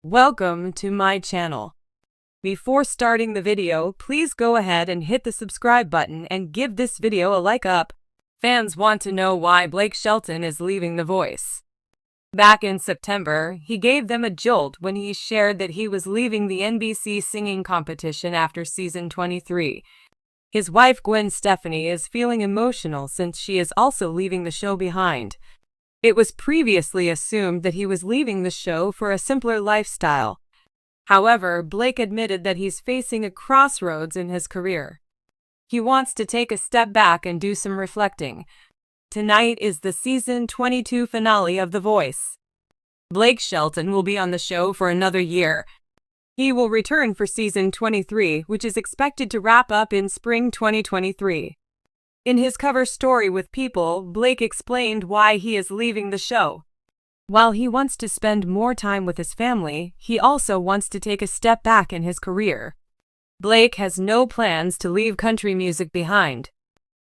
Welcome to my channel. Before starting the video, please go ahead and hit the subscribe button and give this video a like up. Fans want to know why Blake Shelton is leaving The Voice. Back in September, he gave them a jolt when he shared that he was leaving the NBC singing competition after season 23. His wife Gwen Stefani is feeling emotional since she is also leaving the show behind. It was previously assumed that he was leaving the show for a simpler lifestyle. However, Blake admitted that he's facing a crossroads in his career. He wants to take a step back and do some reflecting. Tonight is the season 22 finale of The Voice. Blake Shelton will be on the show for another year. He will return for season 23, which is expected to wrap up in spring 2023. In his cover story with People, Blake explained why he is leaving the show. While he wants to spend more time with his family, he also wants to take a step back in his career. Blake has no plans to leave country music behind.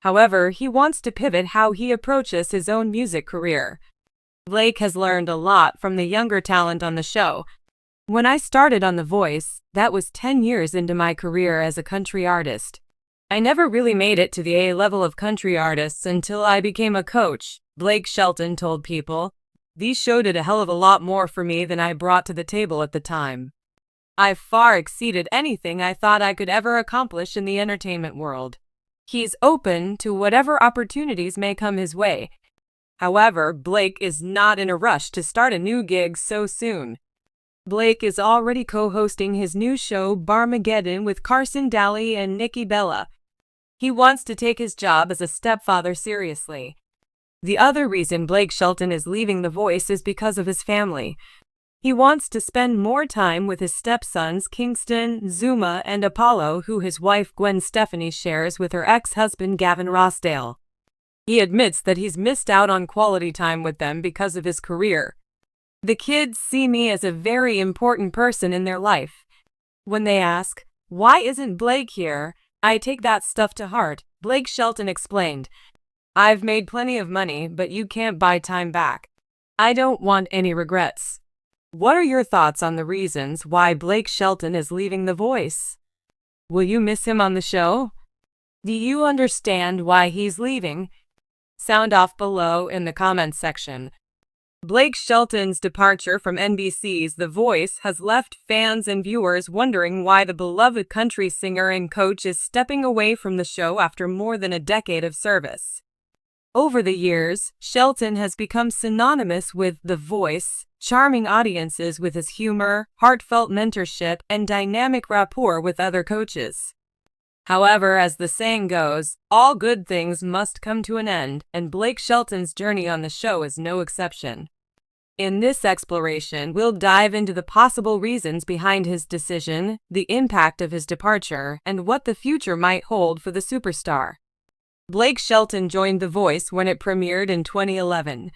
However, he wants to pivot how he approaches his own music career. Blake has learned a lot from the younger talent on the show. When I started on The Voice, that was 10 years into my career as a country artist. I never really made it to the A level of country artists until I became a coach, Blake Shelton told People. These shows did a hell of a lot more for me than I brought to the table at the time. I far exceeded anything I thought I could ever accomplish in the entertainment world. He's open to whatever opportunities may come his way. However, Blake is not in a rush to start a new gig so soon. Blake is already co-hosting his new show Barmageddon with Carson Daly and Nikki Bella. He wants to take his job as a stepfather seriously. The other reason Blake Shelton is leaving The Voice is because of his family. He wants to spend more time with his stepsons Kingston, Zuma, and Apollo, who his wife Gwen Stefani shares with her ex-husband Gavin Rossdale. He admits that he's missed out on quality time with them because of his career. The kids see me as a very important person in their life. When they ask, "Why isn't Blake here?" I take that stuff to heart, Blake Shelton explained. I've made plenty of money, but you can't buy time back. I don't want any regrets. What are your thoughts on the reasons why Blake Shelton is leaving The Voice? Will you miss him on the show? Do you understand why he's leaving? Sound off below in the comments section. Blake Shelton's departure from NBC's The Voice has left fans and viewers wondering why the beloved country singer and coach is stepping away from the show after more than a decade of service. Over the years, Shelton has become synonymous with The Voice, charming audiences with his humor, heartfelt mentorship, and dynamic rapport with other coaches. However, as the saying goes, all good things must come to an end, and Blake Shelton's journey on the show is no exception. In this exploration, we'll dive into the possible reasons behind his decision, the impact of his departure, and what the future might hold for the superstar. Blake Shelton joined The Voice when it premiered in 2011.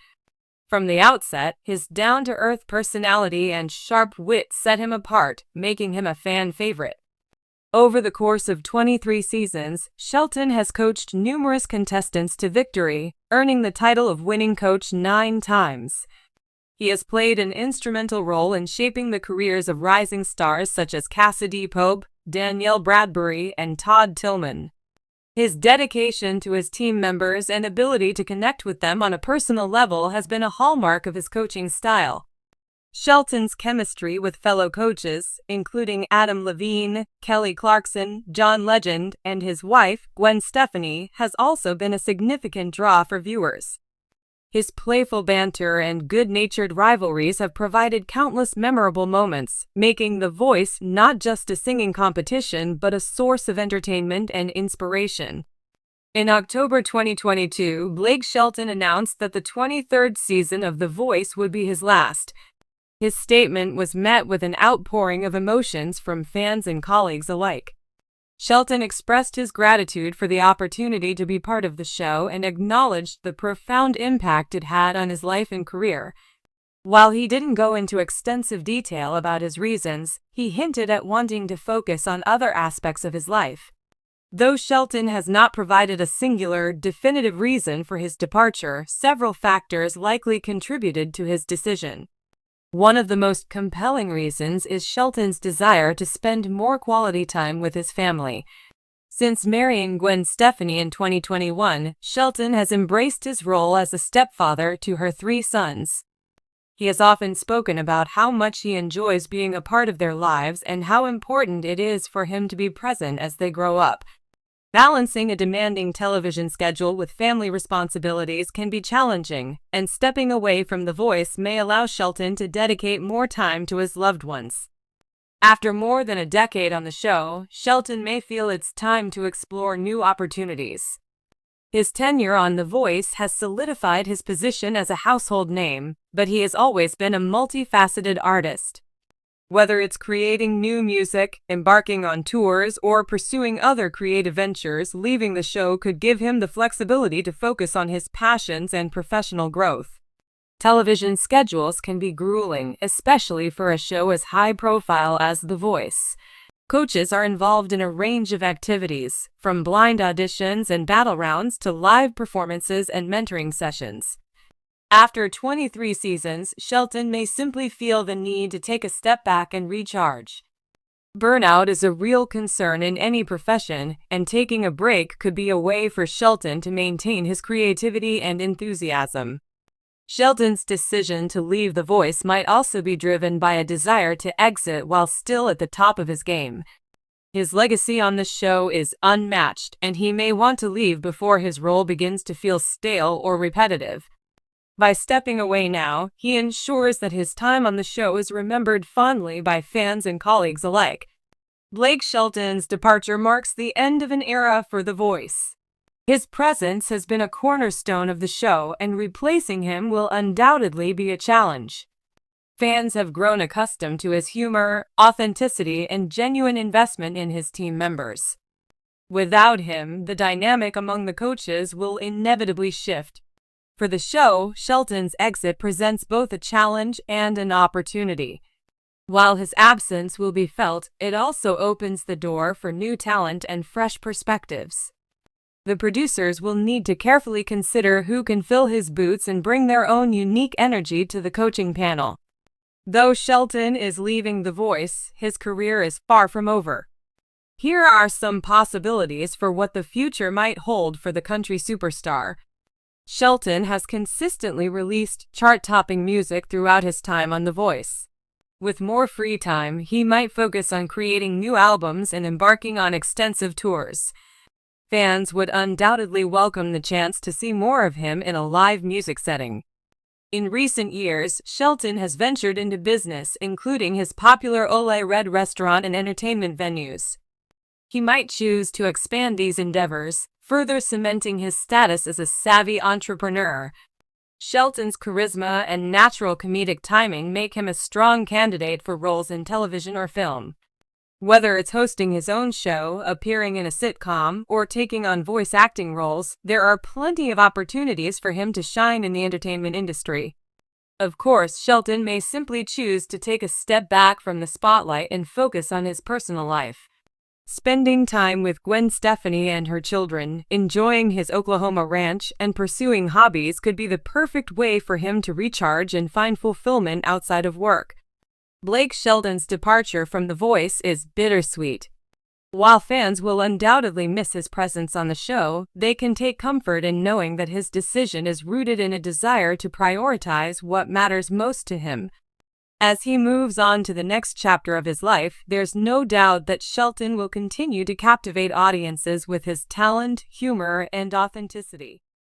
From the outset, his down-to-earth personality and sharp wit set him apart, making him a fan favorite. Over the course of 23 seasons, Shelton has coached numerous contestants to victory, earning the title of winning coach 9 times. He has played an instrumental role in shaping the careers of rising stars such as Cassidy Pope, Danielle Bradbury, and Todd Tillman. His dedication to his team members and ability to connect with them on a personal level has been a hallmark of his coaching style. Shelton's chemistry with fellow coaches, including Adam Levine, Kelly Clarkson, John Legend, and his wife, Gwen Stefani, has also been a significant draw for viewers. His playful banter and good-natured rivalries have provided countless memorable moments, making The Voice not just a singing competition but a source of entertainment and inspiration. In October 2022, Blake Shelton announced that the 23rd season of The Voice would be his last. His statement was met with an outpouring of emotions from fans and colleagues alike. Shelton expressed his gratitude for the opportunity to be part of the show and acknowledged the profound impact it had on his life and career. While he didn't go into extensive detail about his reasons, he hinted at wanting to focus on other aspects of his life. Though Shelton has not provided a singular, definitive reason for his departure, several factors likely contributed to his decision. One of the most compelling reasons is Shelton's desire to spend more quality time with his family. Since marrying Gwen Stefani in 2021, Shelton has embraced his role as a stepfather to her 3 sons. He has often spoken about how much he enjoys being a part of their lives and how important it is for him to be present as they grow up. Balancing a demanding television schedule with family responsibilities can be challenging, and stepping away from The Voice may allow Shelton to dedicate more time to his loved ones. After more than a decade on the show, Shelton may feel it's time to explore new opportunities. His tenure on The Voice has solidified his position as a household name, but he has always been a multifaceted artist. Whether it's creating new music, embarking on tours, or pursuing other creative ventures, leaving the show could give him the flexibility to focus on his passions and professional growth. Television schedules can be grueling, especially for a show as high-profile as The Voice. Coaches are involved in a range of activities, from blind auditions and battle rounds to live performances and mentoring sessions. After 23 seasons, Shelton may simply feel the need to take a step back and recharge. Burnout is a real concern in any profession, and taking a break could be a way for Shelton to maintain his creativity and enthusiasm. Shelton's decision to leave The Voice might also be driven by a desire to exit while still at the top of his game. His legacy on the show is unmatched, and he may want to leave before his role begins to feel stale or repetitive. By stepping away now, he ensures that his time on the show is remembered fondly by fans and colleagues alike. Blake Shelton's departure marks the end of an era for The Voice. His presence has been a cornerstone of the show, and replacing him will undoubtedly be a challenge. Fans have grown accustomed to his humor, authenticity, and genuine investment in his team members. Without him, the dynamic among the coaches will inevitably shift. For the show, Shelton's exit presents both a challenge and an opportunity. While his absence will be felt, it also opens the door for new talent and fresh perspectives. The producers will need to carefully consider who can fill his boots and bring their own unique energy to the coaching panel. Though Shelton is leaving The Voice, his career is far from over. Here are some possibilities for what the future might hold for the country superstar. Shelton has consistently released chart-topping music throughout his time on The Voice. With more free time, he might focus on creating new albums and embarking on extensive tours. Fans would undoubtedly welcome the chance to see more of him in a live music setting. In recent years, Shelton has ventured into business, including his popular Ole Red restaurant and entertainment venues. He might choose to expand these endeavors, further cementing his status as a savvy entrepreneur. Shelton's charisma and natural comedic timing make him a strong candidate for roles in television or film. Whether it's hosting his own show, appearing in a sitcom, or taking on voice acting roles, there are plenty of opportunities for him to shine in the entertainment industry. Of course, Shelton may simply choose to take a step back from the spotlight and focus on his personal life. Spending time with Gwen Stefani and her children, enjoying his Oklahoma ranch, and pursuing hobbies could be the perfect way for him to recharge and find fulfillment outside of work. Blake Shelton's departure from The Voice is bittersweet. While fans will undoubtedly miss his presence on the show, they can take comfort in knowing that his decision is rooted in a desire to prioritize what matters most to him. As he moves on to the next chapter of his life, there's no doubt that Shelton will continue to captivate audiences with his talent, humor, and authenticity.